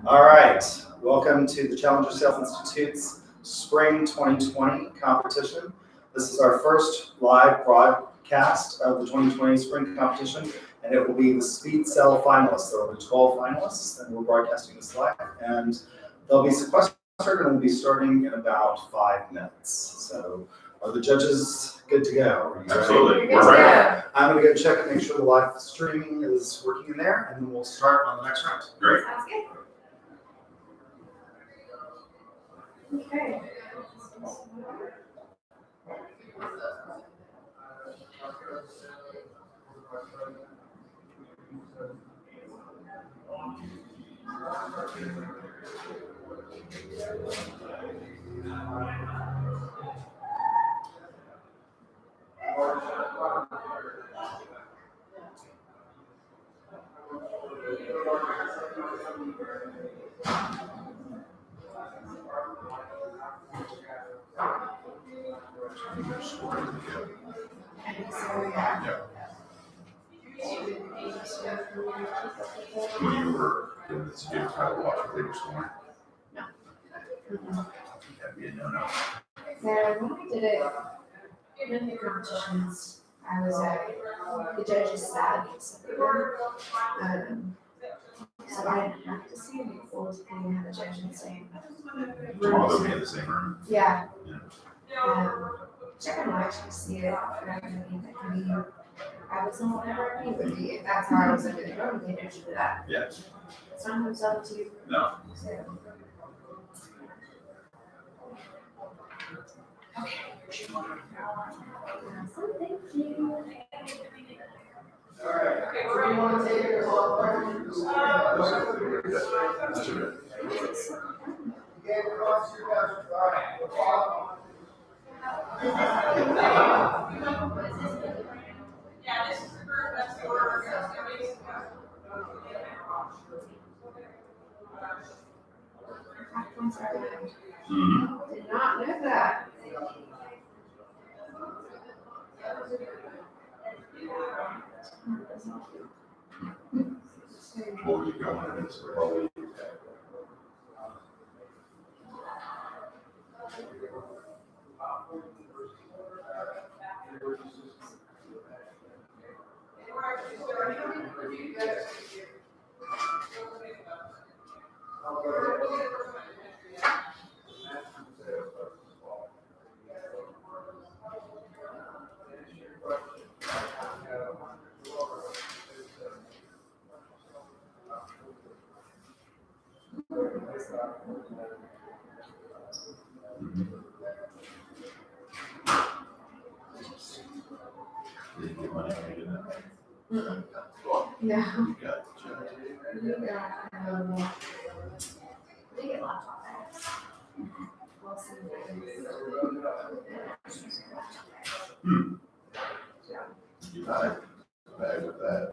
All right, welcome to the Challenger Sales Institute's Spring 2020 competition. This is our first live broadcast of the 2020 Spring competition, and it will be the speed sell finalists. There will be 12 finalists, and we're broadcasting this live, and they'll be sequestered, and we'll be starting in about 5 minutes. So are the judges good to go? Absolutely, we're ready. I'm going to go check and make sure the live streaming is working in there, and then we'll start on the next round. Great. Sounds good. Okay. When you were doing this, did you try to watch what they were scoring? No. That'd be a no-no. So when I did it in the competitions, I was the judges sat next to me. So I didn't have to see any fools if we had a judge in the same All they'll room. be in the same room. Yeah. Yeah. So I can actually see it. I was on whatever he would be. If that's how I was under the room, they didn't do that. Yeah. Sometimes up to you. No. So. Okay. Thank you. Okay, we're going to take your call. That's good. Yeah, this is the group that's the order. Mm-hmm. Did not know that. What were you going against? Probably. Did you get money when you did that? No. You got We get laptop bags. We'll see what it is. you got it. Bag with that.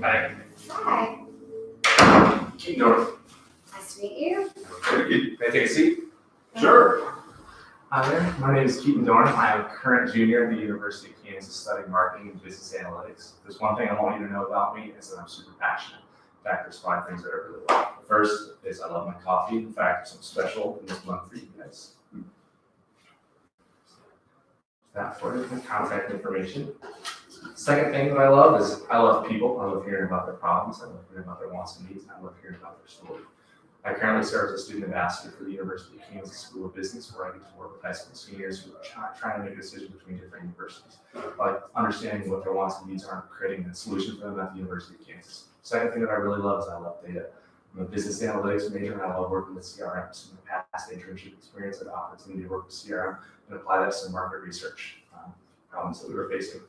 Hi, Hi. Keaton Dorn. Nice to meet you. Good. May I take a seat? Sure. Hi there, my name is Keaton Dorn. I am a current junior at the University of Kansas studying marketing and business analytics. There's one thing I want you to know about me is that I'm super passionate. In fact, there's 5 things that I really love. The first is I love my coffee. In fact, there's something special in this month for you guys. That for the contact information. Second thing that I love is I love people. I love hearing about their problems. I love hearing about their wants and needs. And I love hearing about their story. I currently serve as a student ambassador for the University of Kansas School of Business, where I get to work with high school seniors who are trying to make a decision between different universities. By understanding what their wants and needs are and creating a solution for them at the University of Kansas. Second thing that I really love is I love data. I'm a business analytics major and I love working with CRM. So in my past internship experience, I had the opportunity to work with CRM and apply that to some market research problems that we were facing.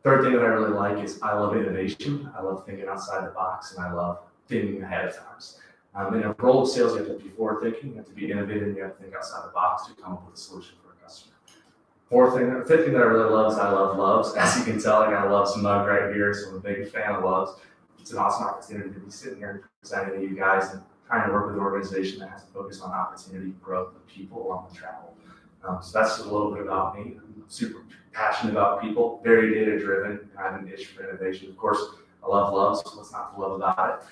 Third thing that I really like is I love innovation. I love thinking outside the box and I love thinking ahead of times. In a role of sales, you have to be forward thinking, you have to be innovative, and you have to think outside the box to come up with a solution for a customer. Fifth thing that I really love is I love loves. As you can tell, I got a Loves mug right here, so I'm a big fan of loves. It's an awesome opportunity to be sitting here and presenting to you guys and trying to work with an organization that has a focus on opportunity, growth, and people along with travel. So that's just a little bit about me. I'm super passionate about people, very data driven, and I have an itch for innovation. Of course, I love love, so what's not to love about it?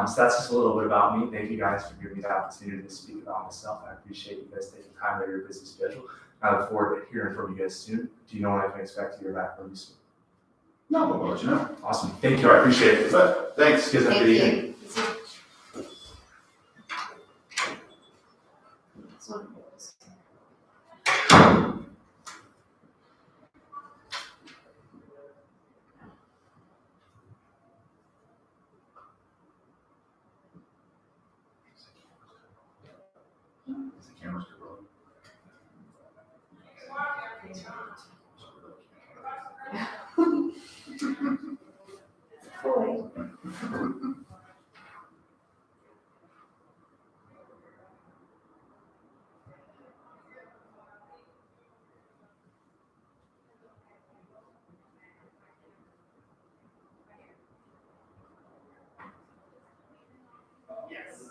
So that's just a little bit about me. Thank you guys for giving me the opportunity to speak about myself. I appreciate you guys taking time out of your busy schedule. I look forward to hearing from you guys soon. Do you know when I can expect to hear back from you soon? No, we'll let you know. Awesome. Thank you. I appreciate it. But thanks. Guys have a good evening. Is the camera still rolling? Yes.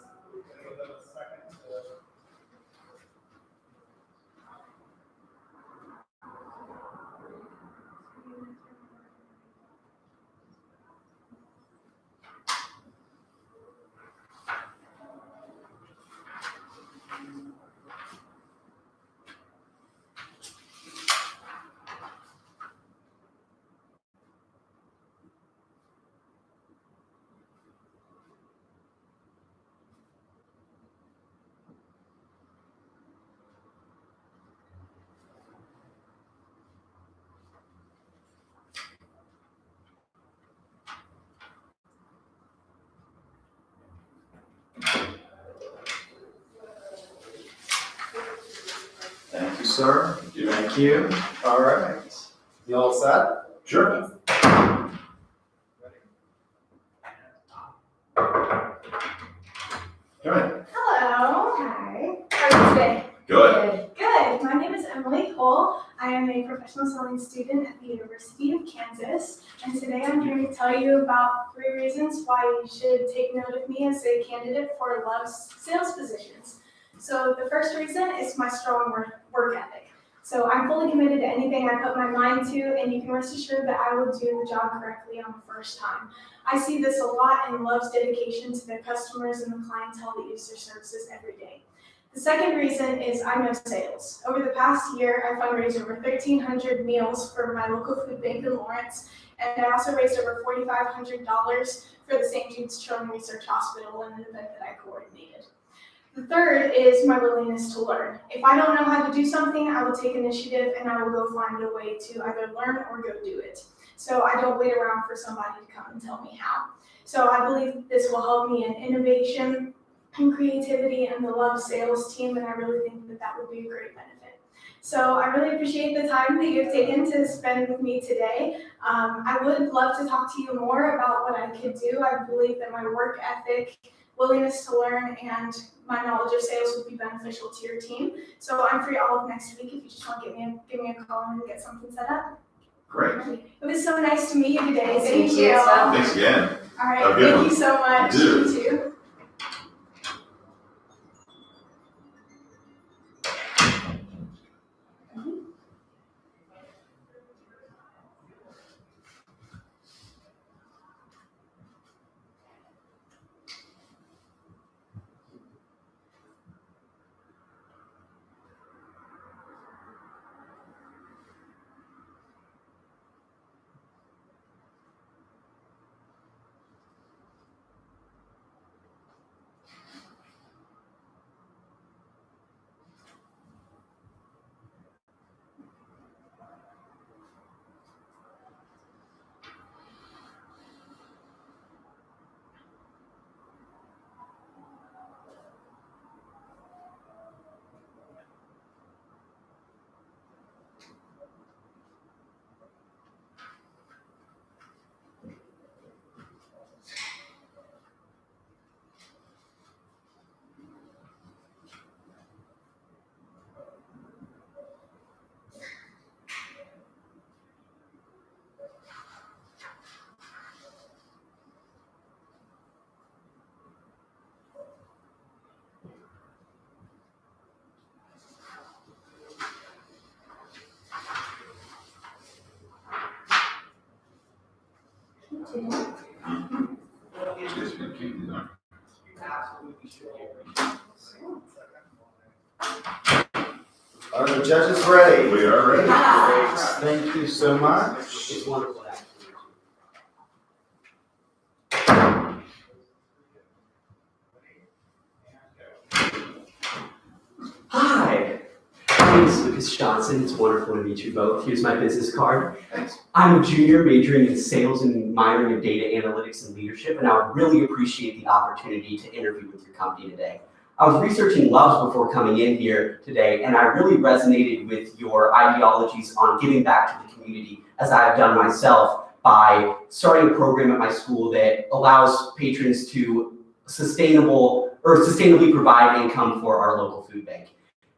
Thank you, sir. Thank you. Thank you. All right. You all set? Sure. Go ahead. Hello. Hi. How are you today? Good. Good. My name is Emily Cole. I am a professional selling student at the University of Kansas, and today I'm here to tell you about 3 reasons why you should take note of me as a candidate for Love's sales positions. So the first reason is my strong work ethic. So I'm fully committed to anything I put my mind to, and you can rest assured that I will do the job correctly on the first time. I see this a lot in Love's dedication to their customers and the clientele that use their services every day. The second reason is I know sales. Over the past year, I fundraised over 1,300 meals for my local food bank in Lawrence, and I also raised over $4,500 for the St. Jude's Children's Research Hospital in an event that I coordinated. The third is my willingness to learn. If I don't know how to do something, I will take initiative and I will go find a way to either learn or go do it. So I don't wait around for somebody to come and tell me how. So I believe this will help me in innovation and creativity and the Love sales team, and I really think that that would be a great benefit. So I really appreciate the time that you've taken to spend with me today. I would love to talk to you more about what I could do. I believe that my work ethic, willingness to learn, and my knowledge of sales would be beneficial to your team. So I'm free all of next week if you just want to give me a call and get something set up. Great. It was so nice to meet you today. Nice to Thank meet you. you as well. Thanks again. All right, Have a good thank one. you so much. You too. You too. keep these on. Are the judges ready? We are ready. Thank you so much. It's wonderful. Hi, my name is Lucas Johnson. It's wonderful to meet you both. Here's my business card. Thanks. I'm a junior majoring in sales and minoring in data analytics and leadership, and I would really appreciate the opportunity to interview with your company today. I was researching Loves before coming in here today, and I really resonated with your ideologies on giving back to the community, as I have done myself by starting a program at my school that allows patrons to sustainably provide income for our local food bank.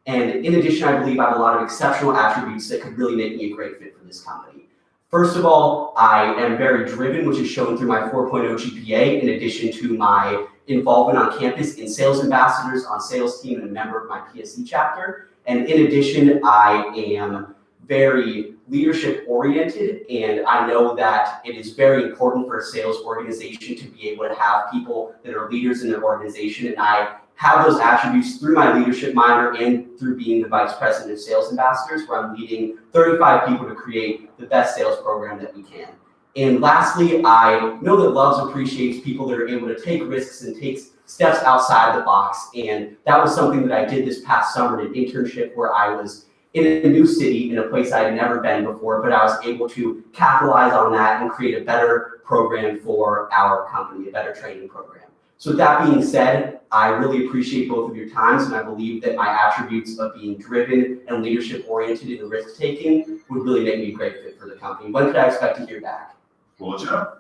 And in addition, I believe I have a lot of exceptional attributes that could really make me a great fit for this company. First of all, I am very driven, which is shown through my 4.0 GPA, in addition to my involvement on campus in sales ambassadors, on sales team, and a member of my PSE chapter. And in addition, I am very leadership oriented, and I know that it is very important for a sales organization to be able to have people that are leaders in their organization, and I have those attributes through my leadership minor and through being the vice president of sales ambassadors, where I'm leading 35 people to create the best sales program that we can. And lastly, I know that Loves appreciates people that are able to take risks and take steps outside the box. And that was something that I did this past summer, an internship where I was in a new city, in a place I had never been before, but I was able to capitalize on that and create a better program for our company, a better training program. So with that being said, I really appreciate both of your times, and I believe that my attributes of being driven and leadership oriented in the risk taking would really make me a great fit for the company. When could I expect to hear back? We'll let you know.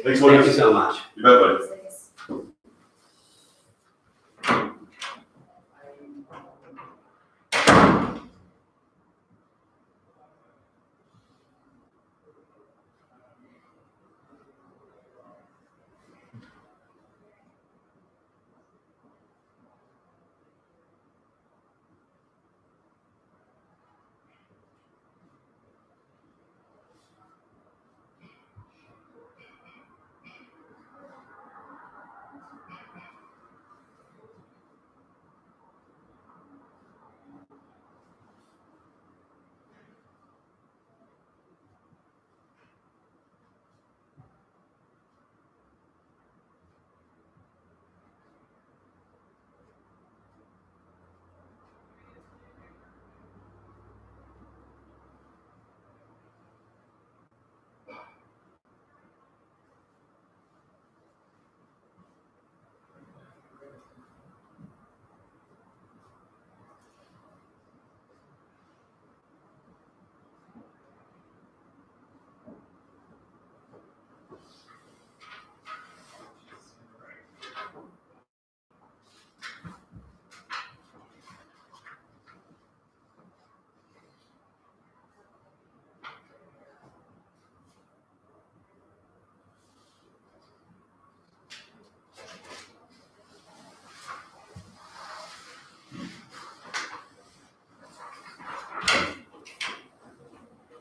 Thanks, Thank you Lucas. so much. You bet, buddy.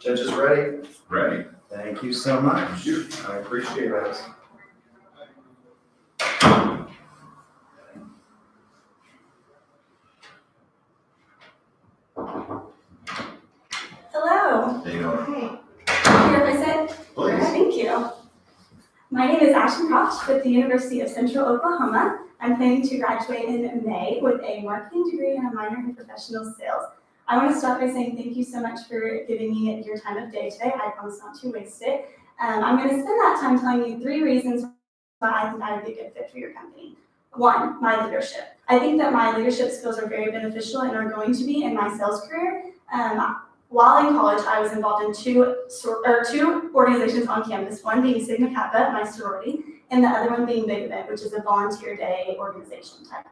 Judges ready? Ready. Thank you so much. Thank you. I appreciate it. Hello. There you go. Hey. Here, if I said, Please. thank you. My name is Ashton Koch with the University of Central Oklahoma. I'm planning to graduate in May with a marketing degree and a minor in professional sales. I want to start by saying thank you so much for giving me your time of day today. I promise not to waste it. I'm going to spend that time telling you 3 reasons why I think I would be a good fit for your company. 1, my leadership. I think that my leadership skills are very beneficial and are going to be in my sales career. While in college, I was involved in two organizations on campus, one being Sigma Kappa, my sorority, and the other one being Big Event, which is a volunteer day organization type.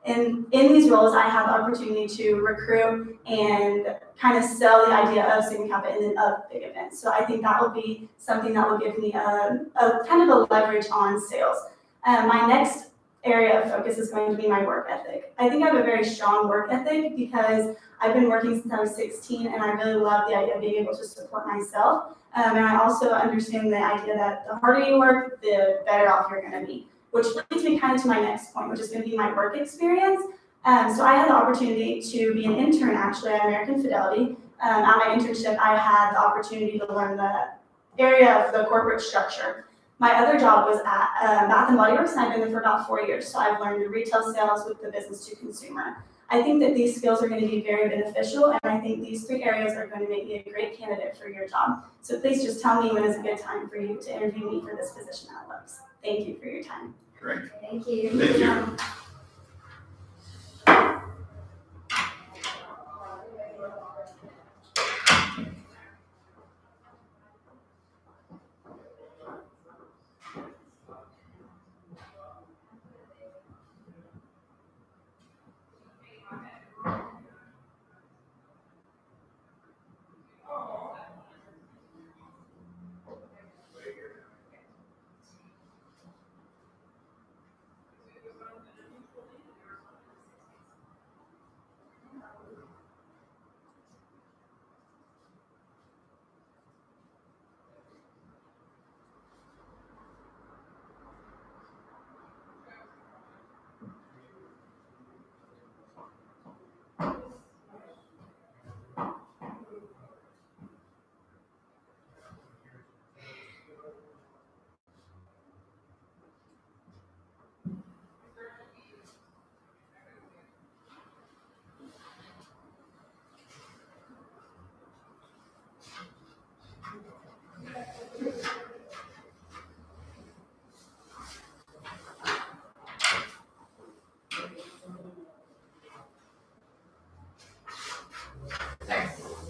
And in these roles, I have the opportunity to recruit and kind of sell the idea of Sigma Kappa and then of Big Event. So I think that will be something that will give me a kind of a leverage on sales. My next area of focus is going to be my work ethic. I think I have a very strong work ethic because I've been working since I was 16, and I really love the idea of being able to support myself. And I also understand the idea that the harder you work, the better off you're going to be. which leads me kind of to my next point, which is going to be my work experience. So I had the opportunity to be an intern actually at American Fidelity. At my internship, I had the opportunity to learn the area of the corporate structure. My other job was at Bath and Body Works, and I've been there for about 4 years. So I've learned the retail sales with the business to consumer. I think that these skills are going to be very beneficial, and I think these 3 areas are going to make me a great candidate for your job. So please just tell me when is a good time for you to interview me for this position at Lowe's. Thank you for your time. Great. Thank you. Thank you.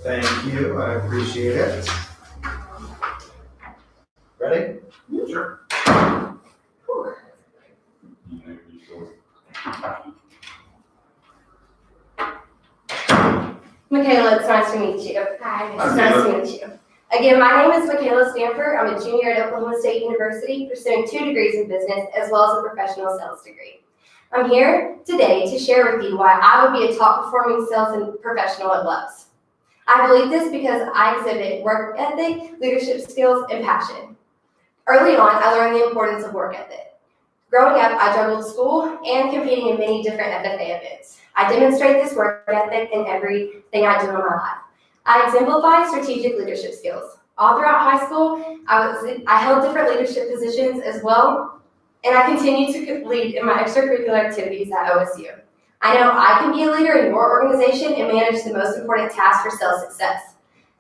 Thank you, I appreciate it. Ready? Sure. You know, you sure? Michaela, it's nice to meet you. Hi, It's nice to meet you. Again, my name is Michaela Stanford. I'm a junior at Oklahoma State University, pursuing 2 degrees in business as well as a professional sales degree. I'm here today to share with you why I would be a top performing sales and professional at Lowe's. I believe this because I exhibit work ethic, leadership skills, and passion. Early on, I learned the importance of work ethic. Growing up, I juggled school and competing in many different FFA events. I demonstrate this work ethic in everything I do in my life. I exemplify strategic leadership skills. All throughout high school, I held different leadership positions as well, and I continue to lead in my extracurricular activities at OSU. I know I can be a leader in your organization and manage the most important task for sales success.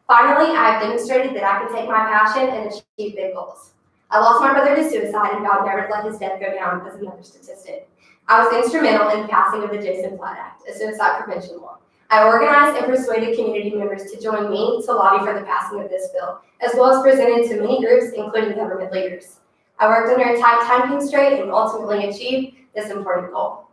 Finally, I have demonstrated that I can take my passion and achieve big goals. I lost my brother to suicide, and God never let his death go down as another statistic. I was instrumental in the passing of the Jason Flatt Act, a suicide prevention law. I organized and persuaded community members to join me to lobby for the passing of this bill, as well as presented to many groups, including government leaders. I worked under a tight time constraint and ultimately achieved this important goal.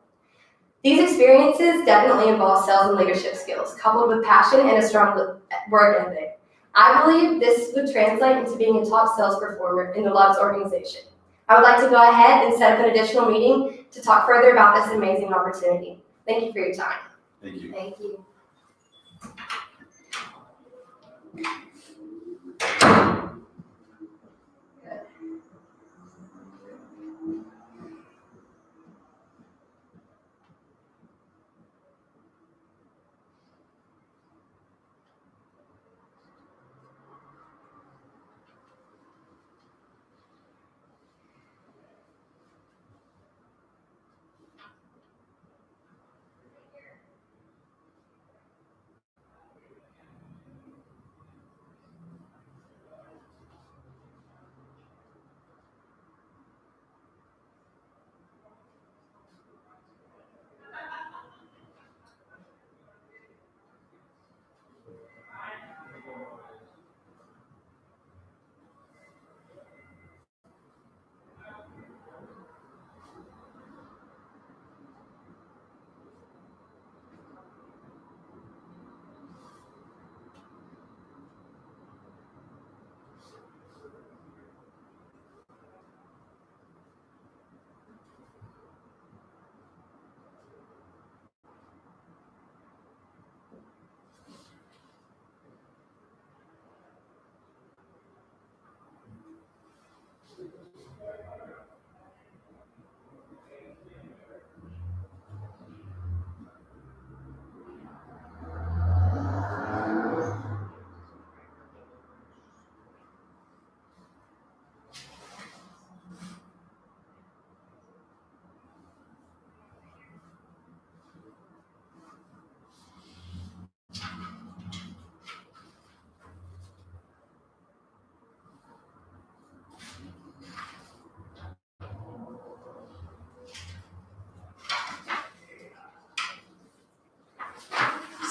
These experiences definitely involve sales and leadership skills, coupled with passion and a strong work ethic. I believe this would translate into being a top sales performer in the Love's organization. I would like to go ahead and set up an additional meeting to talk further about this amazing opportunity. Thank you for your time. Thank you. Thank you.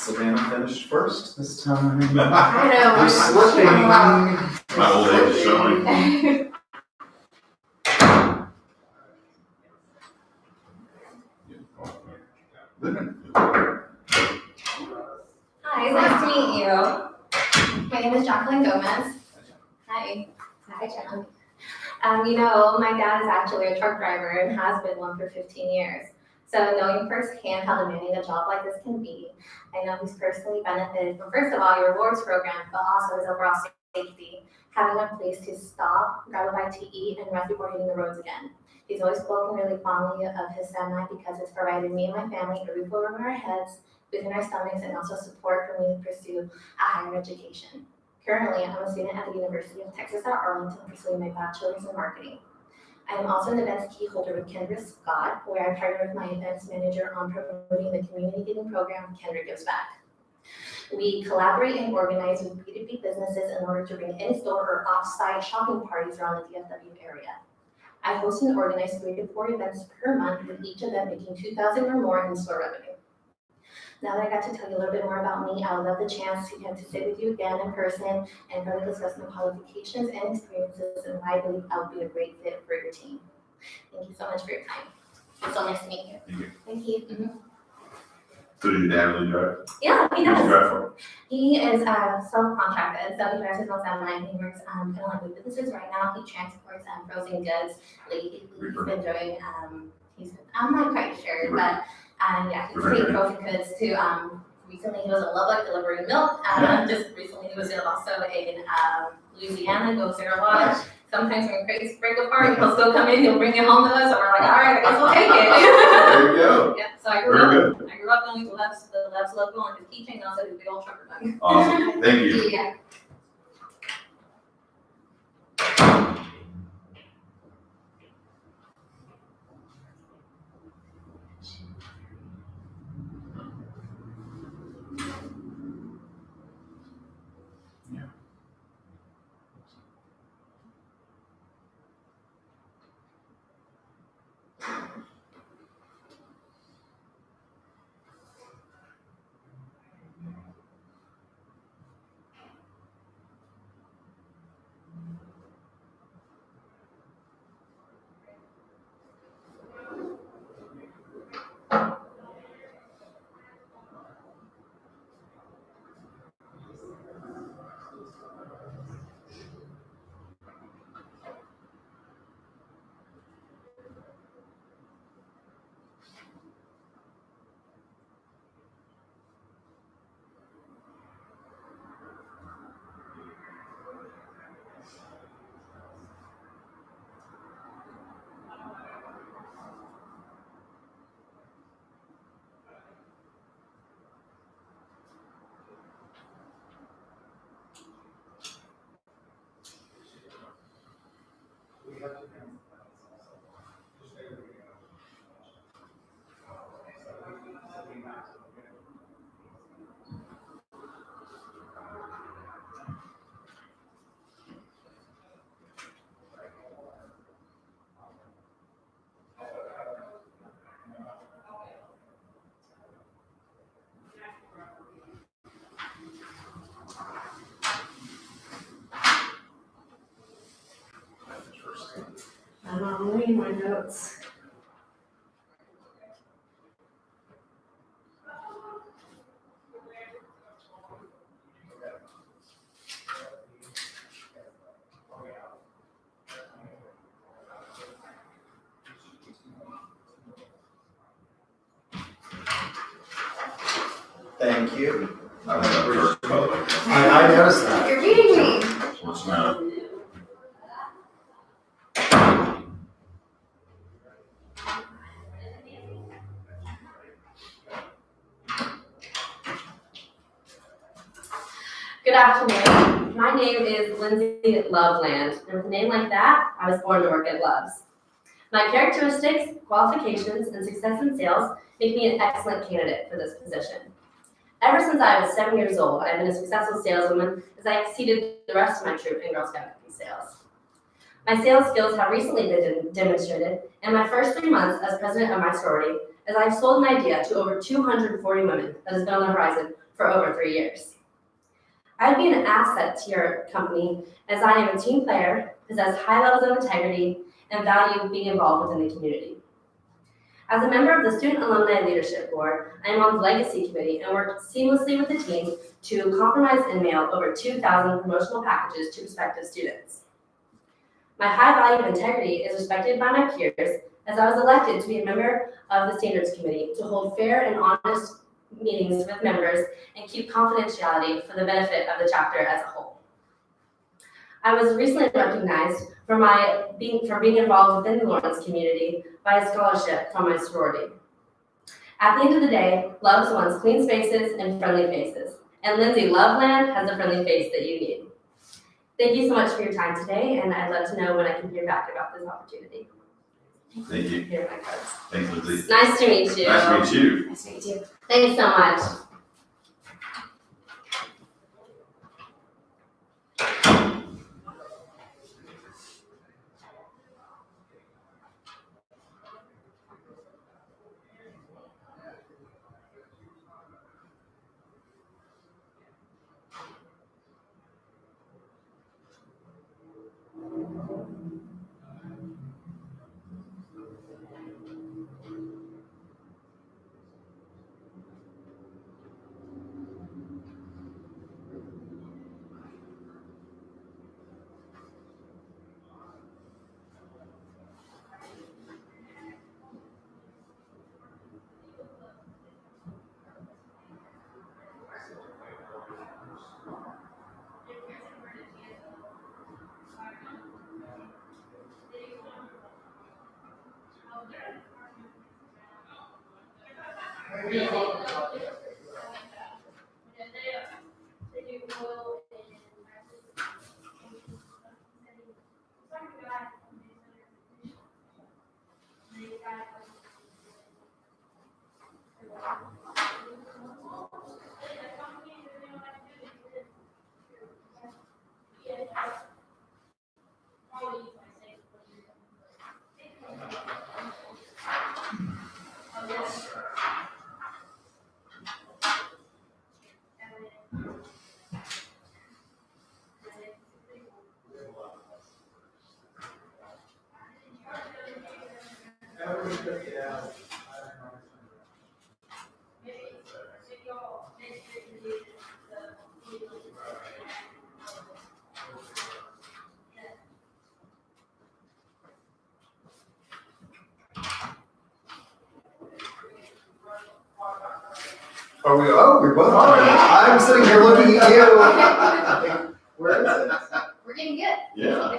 Savannah finished first this time. I know. You're slipping. My old age is showing. Hi, nice to meet you. My name is Jacqueline Gomez. Hi. Hi, Jacqueline. My dad is actually a truck driver and has been one for 15 years. So knowing firsthand how demanding a job like this can be, I know he's personally benefited from, first of all, your rewards program, but also his overall safety, having a place to stop, grab a bite to eat, and rest before hitting the roads again. He's always spoken really fondly of his semi because it's provided me and my family a roof over our heads, within our stomachs, and also support for me to pursue a higher education. Currently, I'm a student at the University of Texas at Arlington pursuing my bachelor's in marketing. I am also an events key holder with Kendra Scott, where I partner with my events manager on promoting the community giving program, Kendra Gives Back. We collaborate and organize with B2B businesses in order to bring in-store or off-site shopping parties around the DFW area. I host and organize 3 to 4 events per month, with each event making $2,000 or more in store revenue. Now that I got to tell you a little bit more about me, I would love the chance to get to sit with you again in person and further discuss my qualifications and experiences and why I believe I would be a great fit for your team. Thank you so much for your time. It's so nice to meet you. Thank you. So did your dad really drive? Yeah, he Who's does. he drive for? He is self-contracted, so he drives his own semi. He works kind of like with businesses right now. He transports frozen goods. He's been doing, I'm not quite sure, but yeah, he's doing frozen goods too. Recently he was in Lubbock delivering milk. Just recently he was also in Louisiana, go Sarah Lodge. Sometimes when crates break apart, he'll still come in, he'll bring it home to us, and we're like, all right, I guess we'll take it. There you go. Yeah, so I grew up knowing the Labs logo on his keychain, and also his big old trucker bug. Awesome. Thank you. Yeah. I'm not reading my notes. Thank you. I was up first, by the way. I noticed that. You're reading me. What's now? Good afternoon. My name is Lindsay Loveland, and with a name like that, I was born to work at Love's. My characteristics, qualifications, and success in sales make me an excellent candidate for this position. Ever since I was 7 years old, I've been a successful saleswoman as I exceeded the rest of my troop in Girl Scout cookie sales. My sales skills have recently been demonstrated in my first 3 months as president of my sorority, as I've sold an idea to over 240 women that has been on the horizon for over 3 years. I'd be an asset to your company as I am a team player, possess high levels of integrity, and value being involved within the community. As a member of the Student Alumni Leadership Board, I am on the Legacy Committee and work seamlessly with the team to compromise and mail over 2,000 promotional packages to prospective students. My high value of integrity is respected by my peers as I was elected to be a member of the Standards Committee to hold fair and honest meetings with members and keep confidentiality for the benefit of the chapter as a whole. I was recently recognized for being involved within the Lawrence community by a scholarship from my sorority. At the end of the day, love wants clean spaces and friendly faces. And Lindsay Loveland has the friendly face that you need. Thank you so much for your time today, and I'd love to know when I can hear back about this opportunity. Thank you. Here are my cards. Thanks, Lindsay. Nice to meet you. Nice to meet you. Nice to meet you. Thanks so much. We're both on. I'm sitting here looking at you. Where is it? We're getting good. Yeah.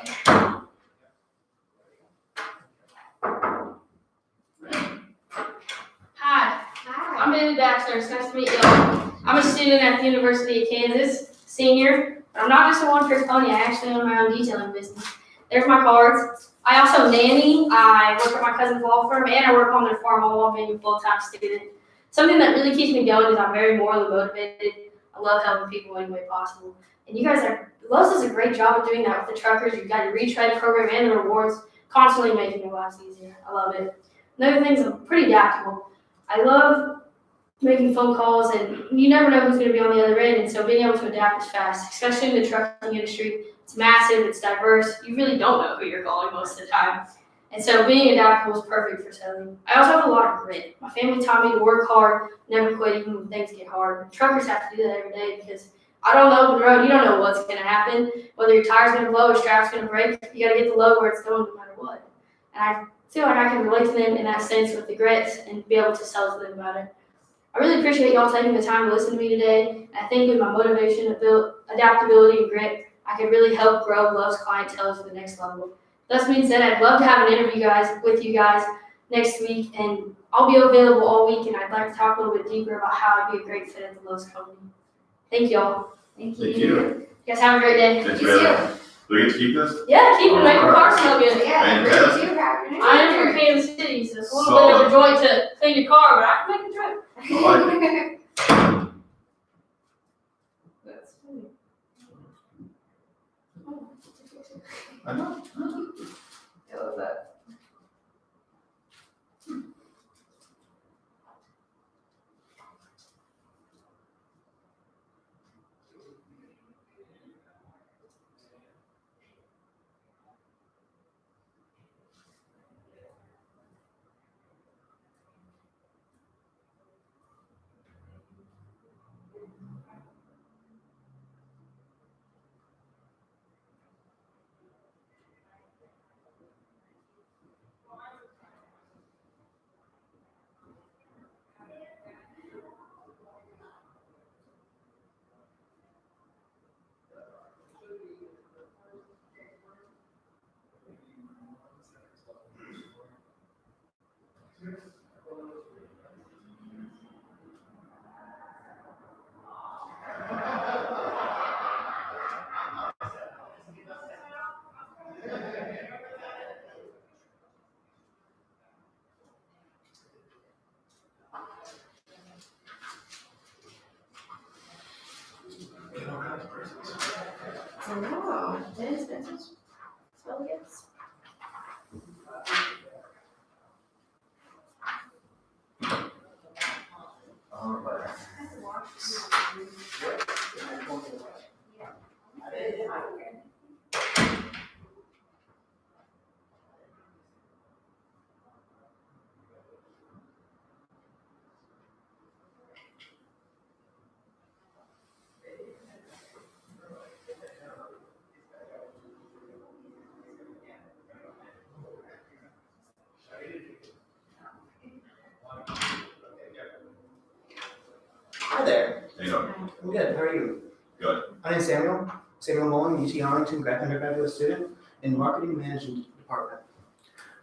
Hi, Hi. I'm Billy Baxter. It's nice to meet you all. I'm a student at the University of Kansas, senior. But I'm not just a one-trick pony. I actually own my own detailing business. There's my cards. I also nanny. I work at my cousin's law firm, and I work on their farm all while being a full-time student. Something that really keeps me going is I'm very morally motivated. I love helping people any way possible. And you guys Lowe's does a great job of doing that with the truckers. You've got your retread program and the rewards, constantly making your lives easier. I love it. Another thing is I'm pretty adaptable. I love making phone calls, and you never know who's going to be on the other end, and so being able to adapt is fast, especially in the trucking industry. It's massive, it's diverse. You really don't know who you're calling most of the time. And so being adaptable is perfect for selling. I also have a lot of grit. My family taught me to work hard, never quit even when things get hard. Truckers have to do that every day because out on the open road, you don't know what's going to happen. Whether your tire's going to blow or strap's going to break, you got to get the load where it's going no matter what. And I feel like I can relate to them in that sense with the grit and be able to sell to them about it. I really appreciate y'all taking the time to listen to me today. I think with my motivation, adaptability, and grit, I can really help grow Love's clientele to the next level. That being said, I'd love to have an interview with you guys next week, and I'll be available all week, and I'd like to talk a little bit deeper about how I'd be a great fit at the Lowe's company. Thank y'all. Thank Thank you. you. You guys have a great day. Thanks, You man. Do we get to keep this? Yeah, keep it, make your car smell good. Yeah, Fantastic. really do have your I am from Kansas City, so it's a little bit of a joy to clean your car, but I can make the trip. I like That's funny. I know. I love that. I know. Dennis Spencer's smell gifts. All right. Hi there. You know, I'm good. How are you? Good. My name's Samuel Mullen, UT Arlington undergraduate student in Marketing Management Department.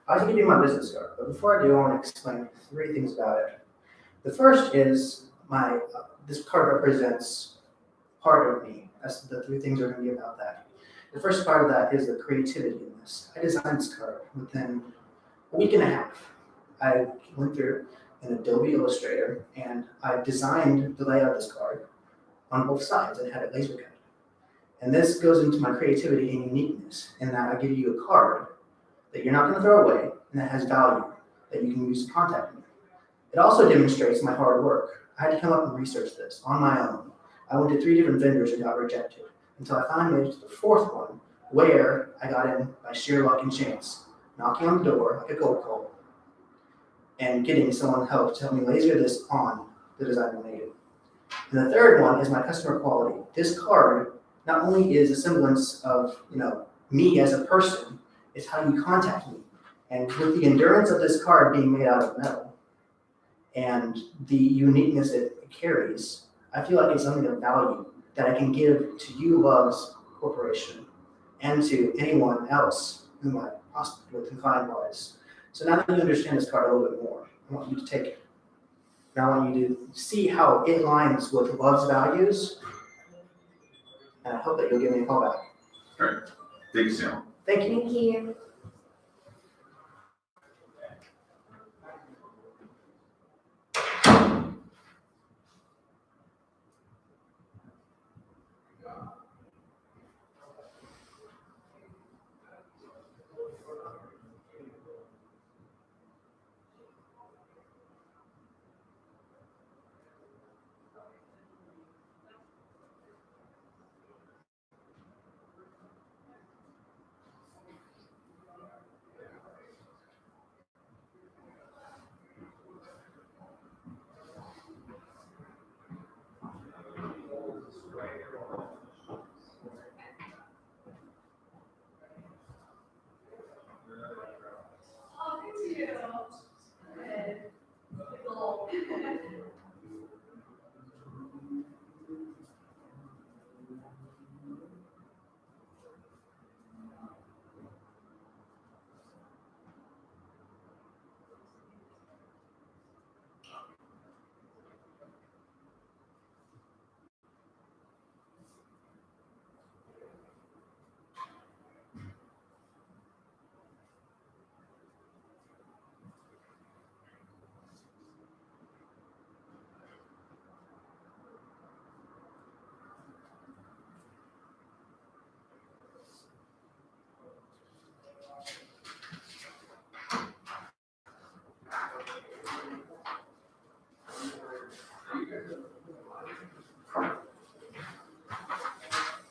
I'd like to give you my business card, but before I do, I want to explain 3 things about it. The first is this card represents part of me. That's the 3 things are going to be about that. The first part of that is the creativity in this. I designed this card within a week and a half. I went through an Adobe Illustrator and I designed the layout of this card on both sides and had it laser cut. And this goes into my creativity and uniqueness in that I give you a card that you're not going to throw away and that has value that you can use to contact me. It also demonstrates my hard work. I had to come up and research this on my own. I went to 3 different vendors and got rejected until I finally made it to the 4th one where I got in by sheer luck and chance, knocking on the door like a cold call and getting someone to help me laser this on the design I made. And the 3rd one is my customer quality. This card not only is a semblance of, me as a person, it's how you contact me. And with the endurance of this card being made out of metal and the uniqueness it carries, I feel like it's something of value that I can give to you, Loves Corporation, and to anyone else whom I possibly with client-wise. So now that you understand this card a little bit more, I want you to take it. And I want you to see how it aligns with Love's values. And I hope that you'll give me a call back. All right. Thank you, Sam. Thank you. Thank you.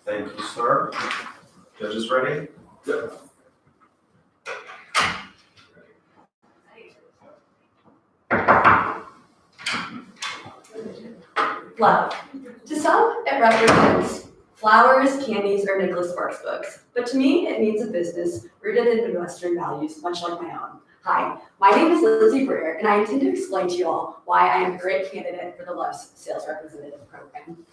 Thank you, sir. Judges ready? Yep. Love. To some, it represents flowers, candies, or Nicholas Sparks books. But to me, it means a business rooted in Midwestern values, much like my own. Hi, my name is Lizzie Breer, and I intend to explain to you all why I am a great candidate for the Love's Sales Representative Program.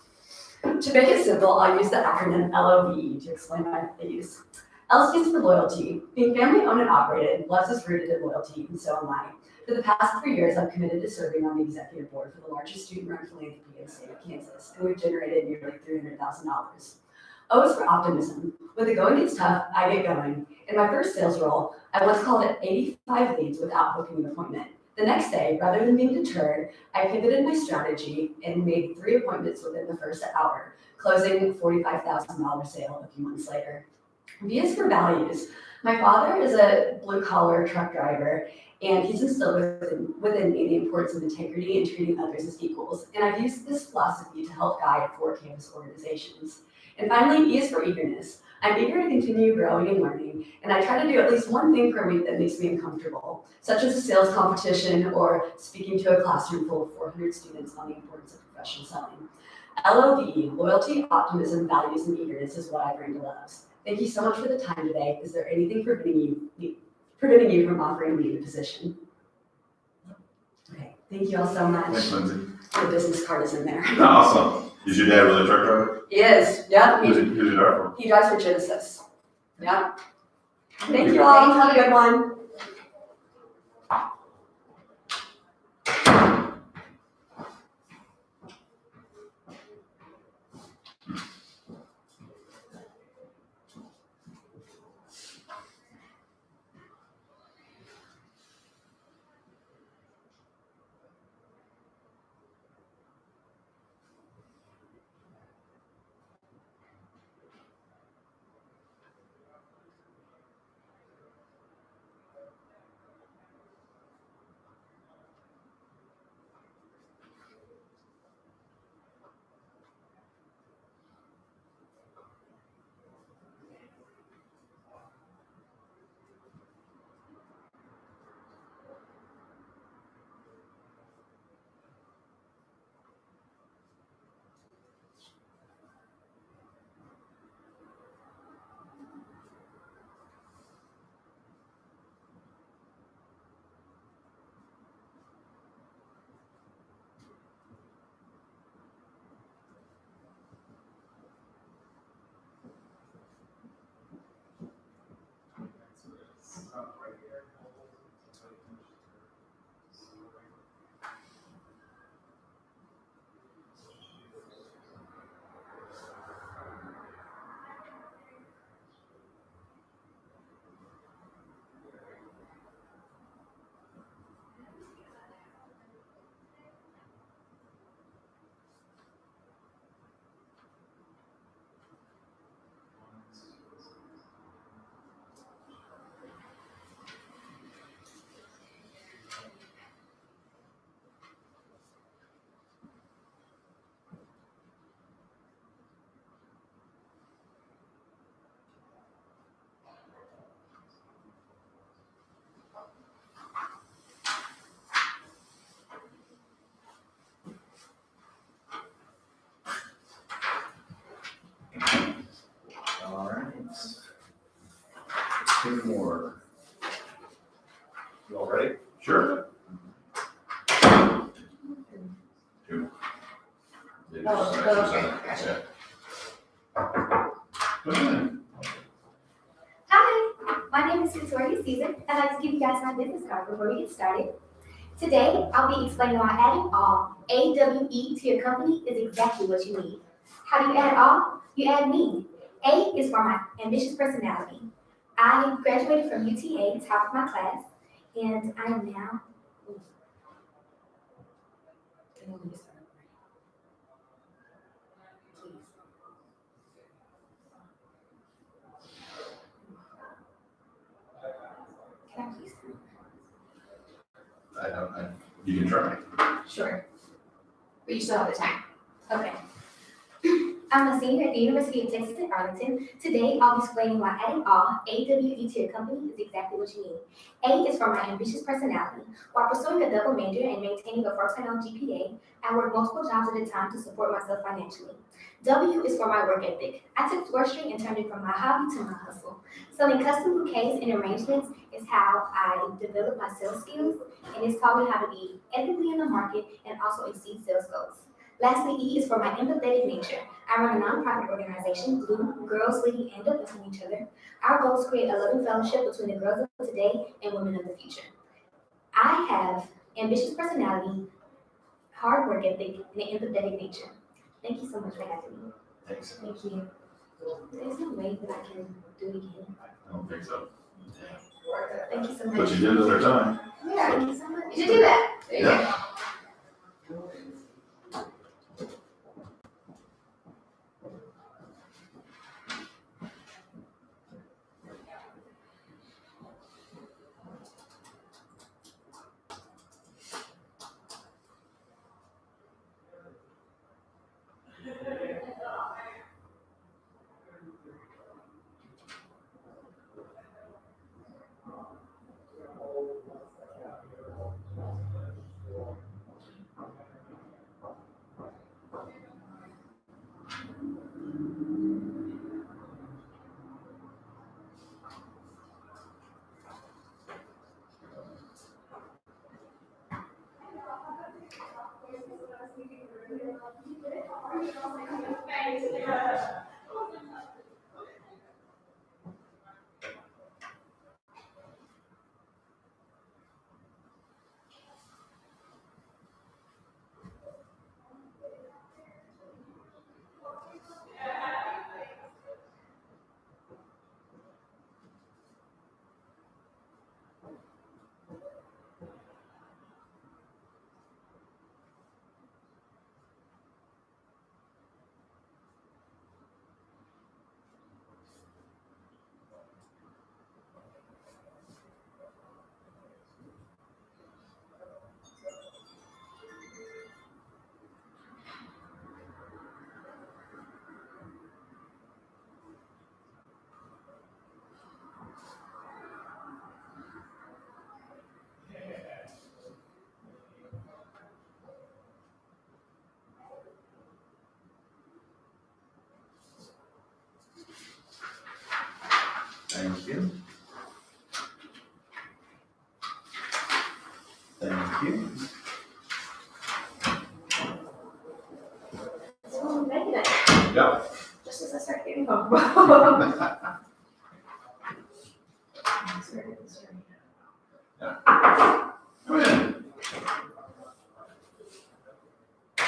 To make it simple, I'll use the acronym LOVE to explain my views. L stands for loyalty. Being family owned and operated, Love's is rooted in loyalty, and so am I. For the past 3 years, I've committed to serving on the executive board for the largest student-run philanthropy in the state of Kansas, and we've generated nearly $300,000. O is for optimism. When the going gets tough, I get going. In my first sales role, I once called it 85 leads without booking an appointment. The next day, rather than being deterred, I pivoted my strategy and made 3 appointments within the first hour. closing $45,000 sale a few months later. V is for values. My father is a blue-collar truck driver, and he's instilled within me the importance of integrity and treating others as equals. And I've used this philosophy to help guide 4 campus organizations. And finally, E is for eagerness. I'm eager to continue growing and learning, and I try to do at least one thing per week that makes me uncomfortable, such as a sales competition or speaking to a classroom full of 400 students on the importance of professional selling. LOVE, loyalty, optimism, values, and eagerness is what I bring to Loves. Thank you so much for the time today. Is there anything preventing you from offering me the position? Okay, thank you all so much. Thanks, Lindsay. The business card is in there. Awesome. Is your dad really a truck driver? He is, yeah. Who's he drive for? He drives for Genesis. Yeah. Thank you all. Have a good one. All right. 2 more. You all ready? Sure. Two. Yeah. Go ahead. Hi, my name is Victoria Caesar. I'd like to give you guys my business card before we get started. Today, I'll be explaining why adding all, AWE, to your company is exactly what you need. How do you add all? You add me. A is for my ambitious personality. I graduated from UTA, top of my class, and I am now. Can I please? You can try. Sure. But you still have the time. Okay. I'm a senior at the University of Texas at Arlington. Today, I'll be explaining why adding all, AWE, to your company is exactly what you need. A is for my ambitious personality. While pursuing a double major and maintaining a 4.0 GPA, I work multiple jobs at a time to support myself financially. W is for my work ethic. I took floristry and turned it from my hobby to my hustle. Selling custom bouquets and arrangements is how I develop my sales skills, and it's taught me how to be ethically in the market and also exceed sales goals. Lastly, E is for my empathetic nature. I run a nonprofit organization, Blue, Girls Leading and Uplifting Each Other. Our goal is to create a loving fellowship between the girls of today and women of the future. I have ambitious personality, hard work ethic, and an empathetic nature. Thank you so much for having me. Thanks. Thank you. There's no way that I can do it again. I don't think so. Thank you so much. But you did it their time. Yeah, thank you so much. You should do that. There you go. Yeah. Thank you. Thank you. So I'm making it, Yep. just as I start getting comfortable. Come in.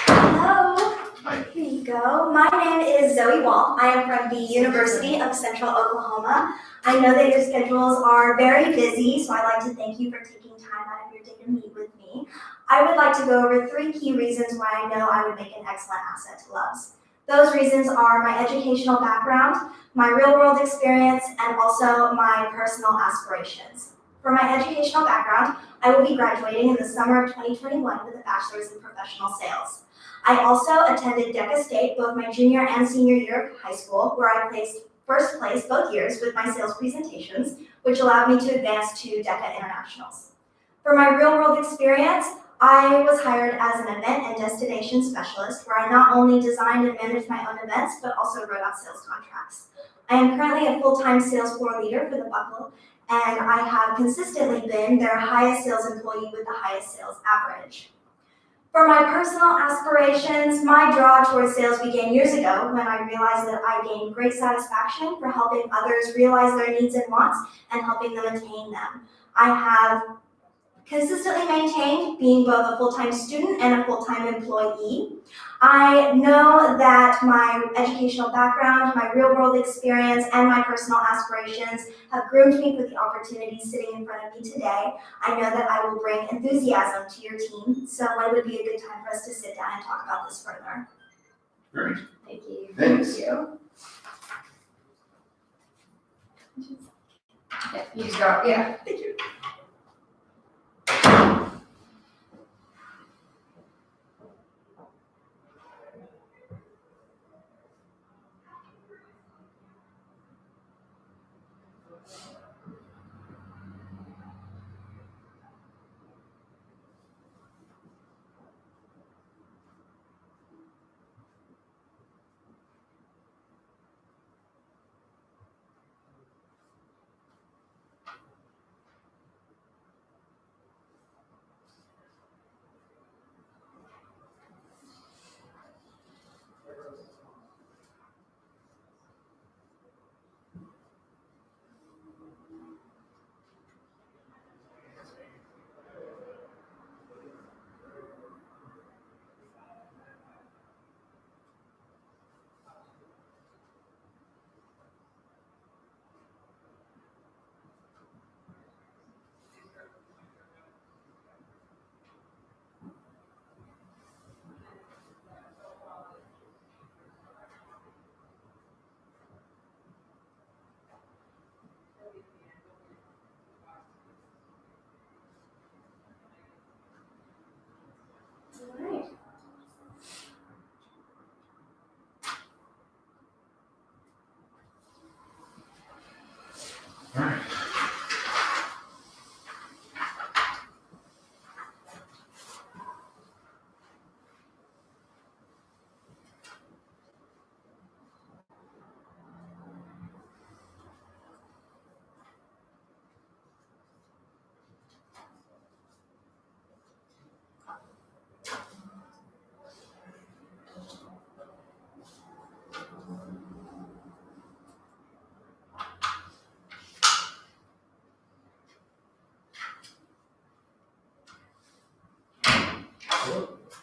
Hello. Hi. Here you go. My name is Zoe Wall. I am from the University of Central Oklahoma. I know that your schedules are very busy, so I'd like to thank you for taking time out of your day to meet with me. I would like to go over 3 key reasons why I know I would make an excellent asset to Loves. Those reasons are my educational background, my real-world experience, and also my personal aspirations. For my educational background, I will be graduating in the summer of 2021 with a bachelor's in professional sales. I also attended DECA State both my junior and senior year of high school, where I placed first place both years with my sales presentations, which allowed me to advance to DECA Internationals. For my real-world experience, I was hired as an event and destination specialist, where I not only designed and managed my own events, but also wrote out sales contracts. I am currently a full-time sales floor leader for the Buckle, and I have consistently been their highest sales employee with the highest sales average. For my personal aspirations, my draw towards sales began years ago when I realized that I gained great satisfaction for helping others realize their needs and wants and helping them attain them. I have consistently maintained being both a full-time student and a full-time employee. I know that my educational background, my real-world experience, and my personal aspirations have groomed me for the opportunities sitting in front of me today. I know that I will bring enthusiasm to your team, so when would be a good time for us to sit down and talk about this further? Great. Thank you. Thanks. Yeah, you just got, yeah. Thank you.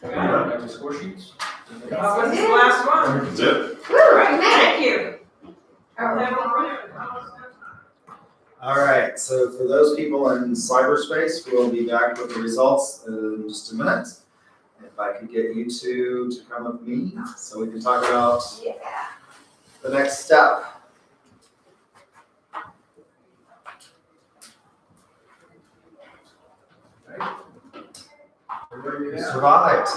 Yeah. To score sheets. This is the last one. That's it. All right, thank you. All right, so for those people in cyberspace, we'll be back with the results in just a minute. If I could get you two to come with me so we can talk about the next step. You survived.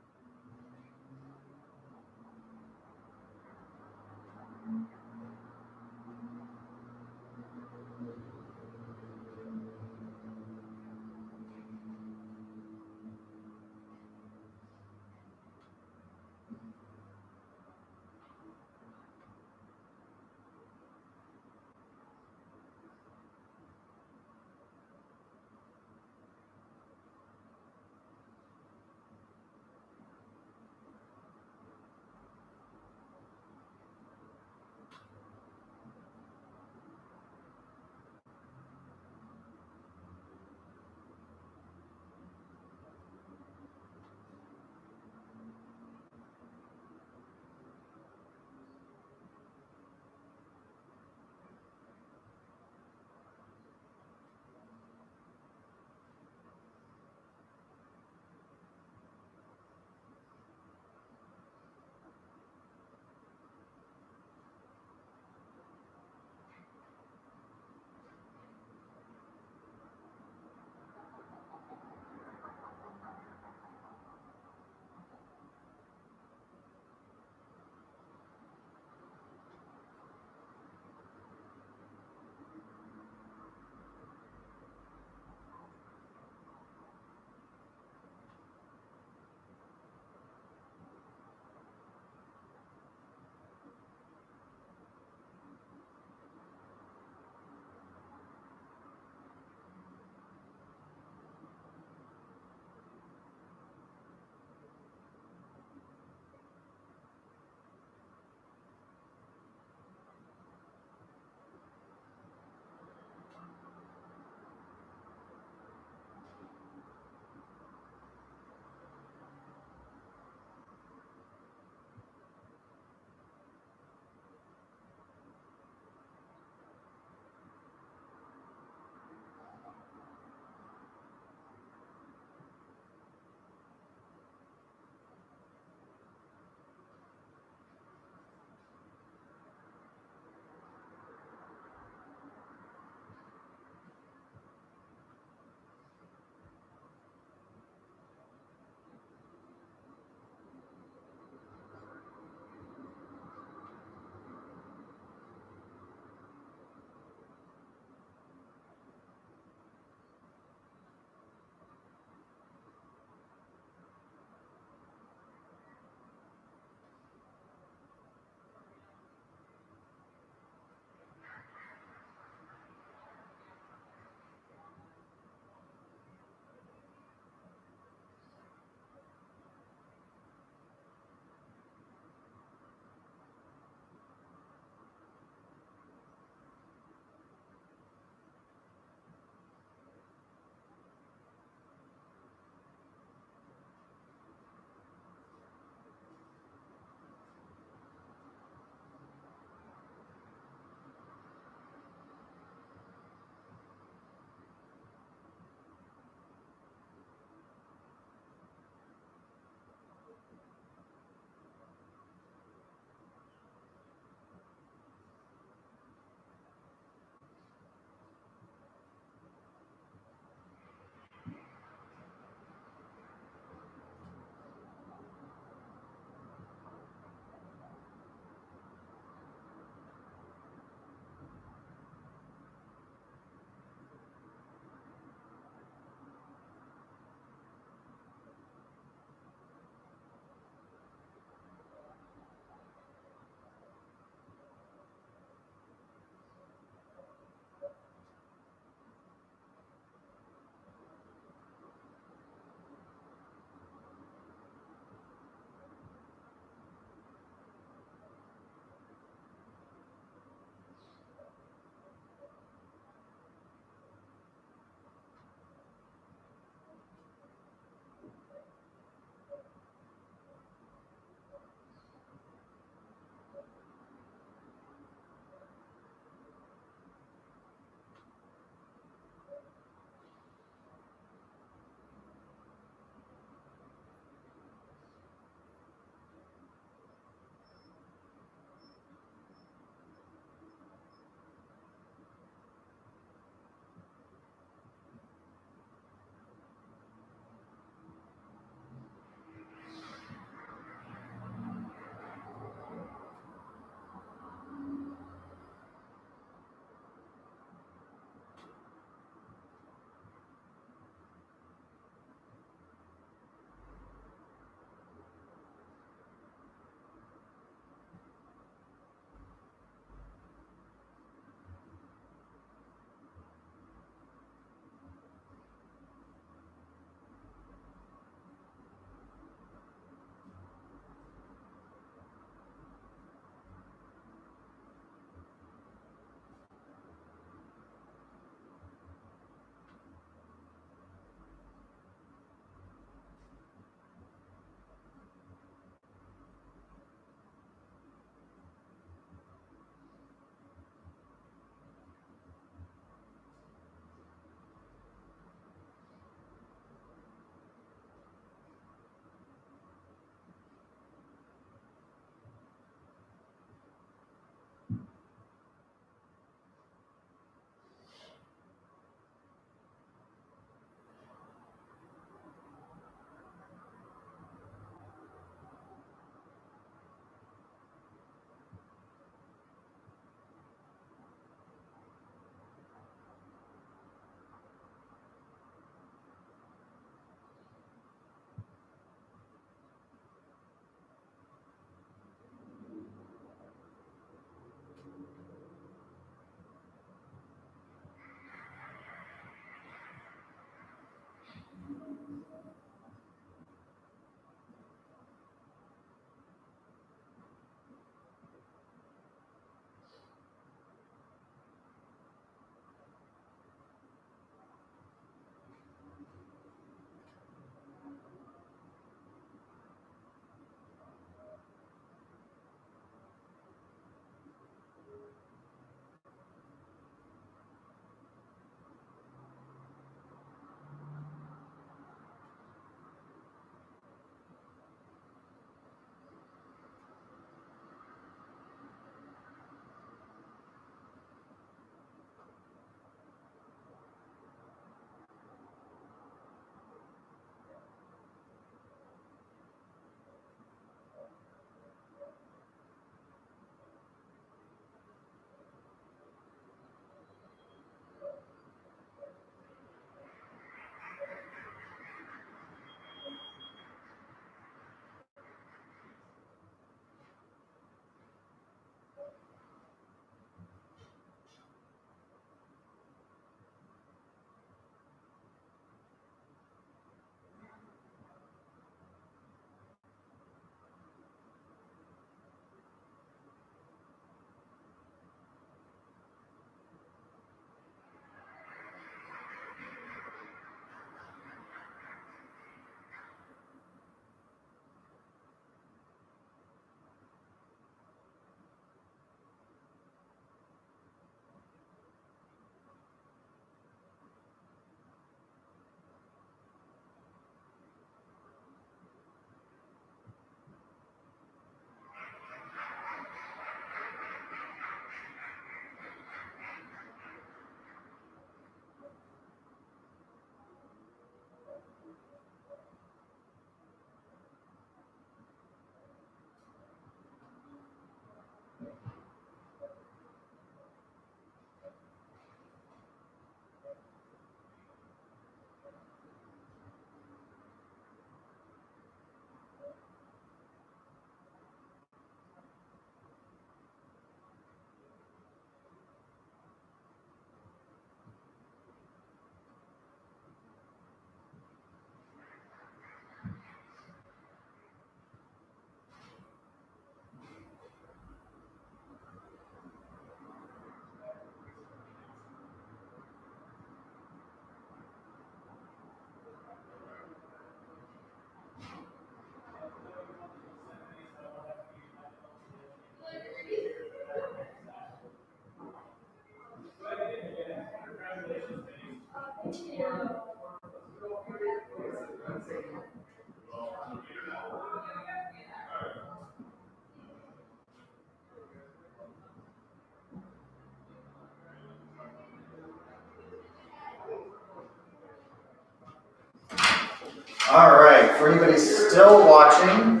All right, for anybody still watching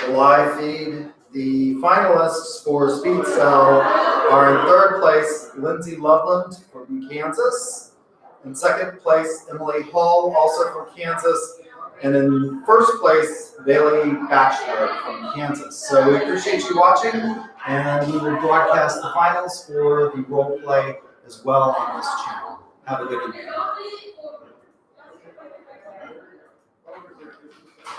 the live feed, the finalists for Speed Cell are in third place, Lindsay Loveland from Kansas. In second place, Emily Hall, also from Kansas. And in first place, Bailey Batchelor from Kansas. So we appreciate you watching, and we will broadcast the finals for the role play as well on this channel. Have a good evening.